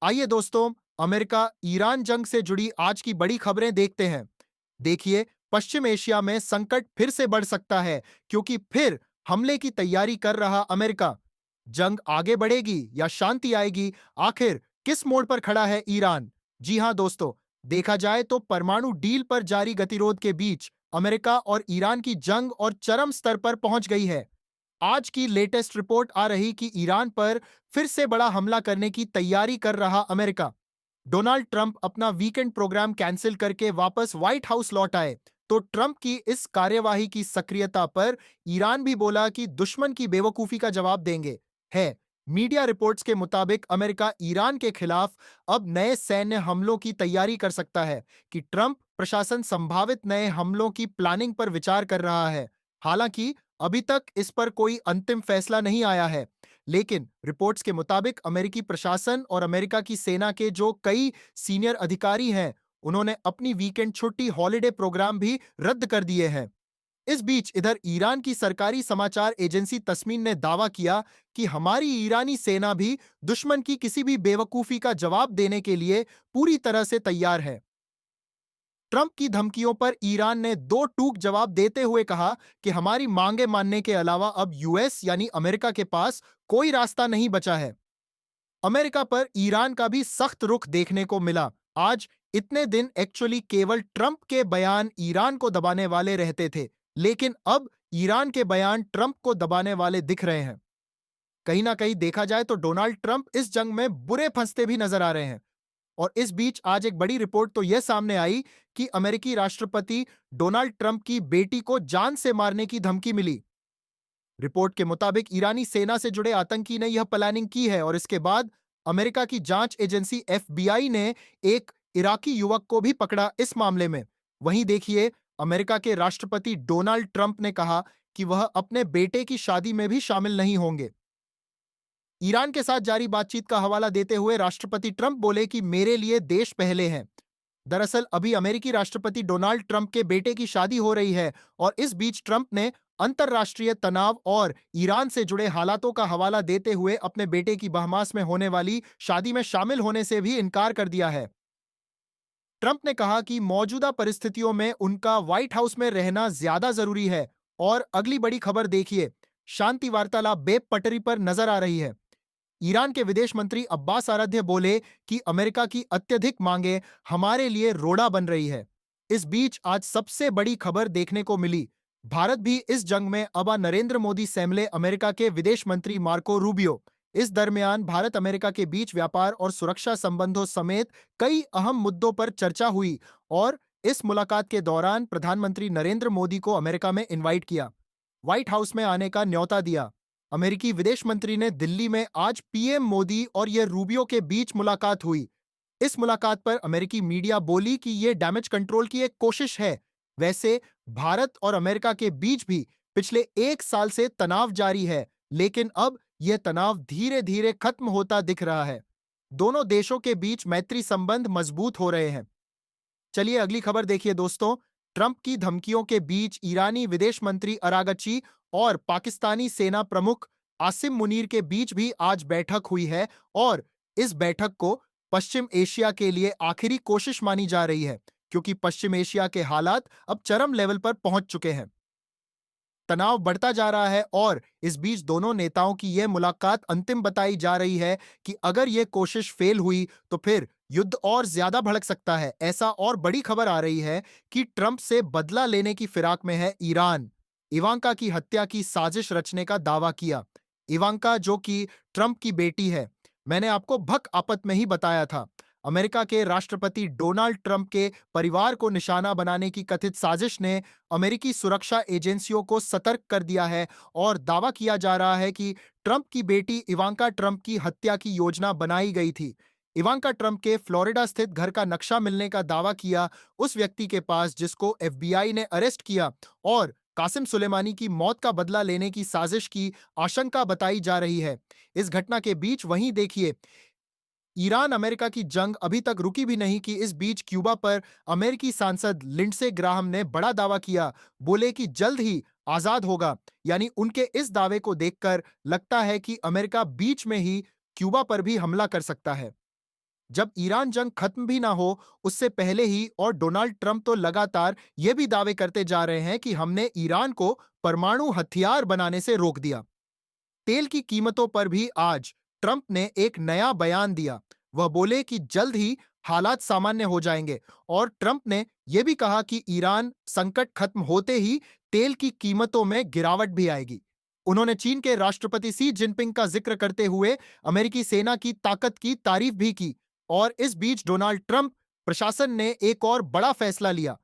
आइए दोस्तों, America Iran जंग से जुड़ी आज की बड़ी खबरें देखते हैं। देखिए, पश्चिम एशिया में संकट फिर से बढ़ सकता है क्योंकि फिर हमले की तैयारी कर रहा अमेरिका। जंग आगे बढ़ेगी या शांति आएगी? आखिर किस मोड़ पर खड़ा है ईरान? जी हां दोस्तों, देखा जाए तो परमाणु डील पर जारी गतिरोध के बीच अमेरिका और ईरान की जंग और चरम स्तर पर पहुंच गई है। आज की लेटेस्ट रिपोर्ट आ रही कि ईरान पर फिर से बड़ा हमला करने की तैयारी कर रहा अमेरिका। डोनाल्ड ट्रंप अपना वीकेंड प्रोग्राम कैंसिल करके वापस व्हाइट हाउस लौट आए, तो ट्रंप की इस कार्यवाही की सक्रियता पर ईरान भी बोला कि दुश्मन की बेवकूफी का जवाब देंगे। है मीडिया रिपोर्ट्स के मुताबिक अमेरिका ईरान के खिलाफ अब नए सैन्य हमलों की तैयारी कर सकता है कि ट्रंप प्रशासन संभावित नए हमलों की प्लानिंग पर विचार कर रहा है। हालांकि अभी तक इस पर कोई अंतिम फैसला नहीं आया है, लेकिन रिपोर्ट्स के मुताबिक अमेरिकी प्रशासन और अमेरिका की सेना के जो कई सीनियर अधिकारी हैं, उन्होंने अपनी वीकेंड छुट्टी हॉलिडे प्रोग्राम भी रद्द कर दिए हैं। इस बीच इधर ईरान की सरकारी समाचार एजेंसी तस्मीन ने दावा किया कि हमारी ईरानी सेना भी दुश्मन की किसी भी बेवकूफी का जवाब देने के लिए पूरी तरह से तैयार है। ट्रंप की धमकियों पर ईरान ने दो टूक जवाब देते हुए कहा कि हमारी मांगे मानने के अलावा अब यूएस यानी अमेरिका के पास कोई रास्ता नहीं बचा है। अमेरिका पर ईरान का भी सख्त रुख देखने को मिला। आज इतने दिन एक्चुअली केवल ट्रंप के बयान ईरान को दबाने वाले रहते थे, लेकिन अब ईरान के बयान ट्रंप को दबाने वाले दिख रहे हैं। कहीं ना कहीं देखा जाए तो डोनाल्ड ट्रंप इस जंग में बुरे फंसते भी नजर आ रहे हैं। और इस बीच आज एक बड़ी रिपोर्ट तो यह सामने आई कि अमेरिकी राष्ट्रपति डोनाल्ड ट्रंप की बेटी को जान से मारने की धमकी मिली। रिपोर्ट के मुताबिक ईरानी सेना से जुड़े आतंकी ने यह प्लानिंग की है और इसके बाद अमेरिका की जांच एजेंसी एफबीआई ने एक इराकी युवक को भी पकड़ा इस मामले में। वहीं देखिए, अमेरिका के राष्ट्रपति डोनाल्ड ट्रंप ने कहा कि वह अपने बेटे की शादी में भी शामिल नहीं होंगे। ईरान के साथ जारी बातचीत का हवाला देते हुए राष्ट्रपति ट्रंप बोले कि मेरे लिए देश पहले है। दरअसल अभी अमेरिकी राष्ट्रपति डोनाल्ड ट्रंप के बेटे की शादी हो रही है और इस बीच ट्रंप ने अंतर्राष्ट्रीय तनाव और ईरान से जुड़े हालातों का हवाला देते हुए अपने बेटे की बहमास में होने वाली शादी में शामिल होने से भी इनकार कर दिया है। ट्रंप ने कहा कि मौजूदा परिस्थितियों में उनका व्हाइट हाउस में रहना ज्यादा जरूरी है। और अगली बड़ी खबर देखिए, शांति वार्तालाप बेब पटरी पर नजर आ रही है। ईरान के विदेश मंत्री अब्बास आराध्य बोले कि अमेरिका की अत्यधिक मांगे हमारे लिए रोड़ा बन रही है। इस बीच आज सबसे बड़ी खबर देखने को मिली। भारत भी इस जंग में अब नरेंद्र मोदी सेमले अमेरिका के विदेश मंत्री मार्को रूबियो। इस दरमियान भारत अमेरिका के बीच व्यापार और सुरक्षा संबंधों समेत कई अहम मुद्दों पर चर्चा हुई और इस मुलाकात के दौरान प्रधानमंत्री नरेंद्र मोदी को अमेरिका में इनवाइट किया, व्हाइट हाउस में आने का न्योता दिया। अमेरिकी विदेश मंत्री ने दिल्ली में आज पीएम मोदी और ये रूबियो के बीच मुलाकात हुई। इस मुलाकात पर अमेरिकी मीडिया बोली कि ये डैमेज कंट्रोल की एक कोशिश है। वैसे भारत और अमेरिका के बीच भी पिछले एक साल से तनाव जारी है, लेकिन अब यह तनाव धीरे धीरे खत्म होता दिख रहा है। दोनों देशों के बीच मैत्री संबंध मजबूत हो रहे हैं। चलिए अगली खबर देखिए दोस्तों। ट्रंप की धमकियों के बीच ईरानी विदेश मंत्री अरागची और पाकिस्तानी सेना प्रमुख आसिम मुनीर के बीच भी आज बैठक हुई है और इस बैठक को पश्चिम एशिया के लिए आखिरी कोशिश मानी जा रही है, क्योंकि पश्चिम एशिया के हालात अब चरम लेवल पर पहुंच चुके हैं। तनाव बढ़ता जा रहा है और इस बीच दोनों नेताओं की यह मुलाकात अंतिम बताई जा रही है कि अगर यह कोशिश फेल हुई तो फिर युद्ध और ज्यादा भड़क सकता है। ऐसा और बड़ी खबर आ रही है कि ट्रंप से बदला लेने की फिराक में है ईरान। इवांका की हत्या की साजिश रचने का दावा किया। इवांका जो कि ट्रंप की बेटी है, मैंने आपको भक आपत में ही बताया था। अमेरिका के राष्ट्रपति डोनाल्ड ट्रंप के परिवार को निशाना बनाने की कथित साजिश ने अमेरिकी सुरक्षा एजेंसियों को सतर्क कर दिया है और दावा किया जा रहा है कि ट्रंप की बेटी इवांका ट्रंप की हत्या की योजना बनाई गई थी। इवांका ट्रंप के फ्लोरिडा स्थित घर का नक्शा मिलने का दावा किया उस व्यक्ति के पास जिसको एफबीआई ने अरेस्ट किया और कासिम सुलेमानी की मौत का बदला लेने की साजिश की आशंका बताई जा रही है। इस घटना के बीच वहीं देखिए, ईरान अमेरिका की जंग अभी तक रुकी भी नहीं कि इस बीच क्यूबा पर अमेरिकी सांसद लिंडसे ग्राहम ने बड़ा दावा किया। बोले कि जल्द ही आजाद होगा। यानी उनके इस दावे को देखकर लगता है कि अमेरिका बीच में ही क्यूबा पर भी हमला कर सकता है। जब ईरान जंग खत्म भी ना हो उससे पहले ही, और डोनाल्ड ट्रंप तो लगातार ये भी दावे करते जा रहे हैं कि हमने ईरान को परमाणु हथियार बनाने से रोक दिया। तेल की कीमतों पर भी आज ट्रंप ने एक नया बयान दिया। वह बोले कि जल्द ही हालात सामान्य हो जाएंगे, और ट्रंप ने यह भी कहा कि ईरान संकट खत्म होते ही तेल की कीमतों में गिरावट भी आएगी। उन्होंने चीन के राष्ट्रपति सी जिनपिंग का जिक्र करते हुए अमेरिकी सेना की ताकत की तारीफ भी की। और इस बीच डोनाल्ड ट्रंप प्रशासन ने एक और बड़ा फैसला लिया।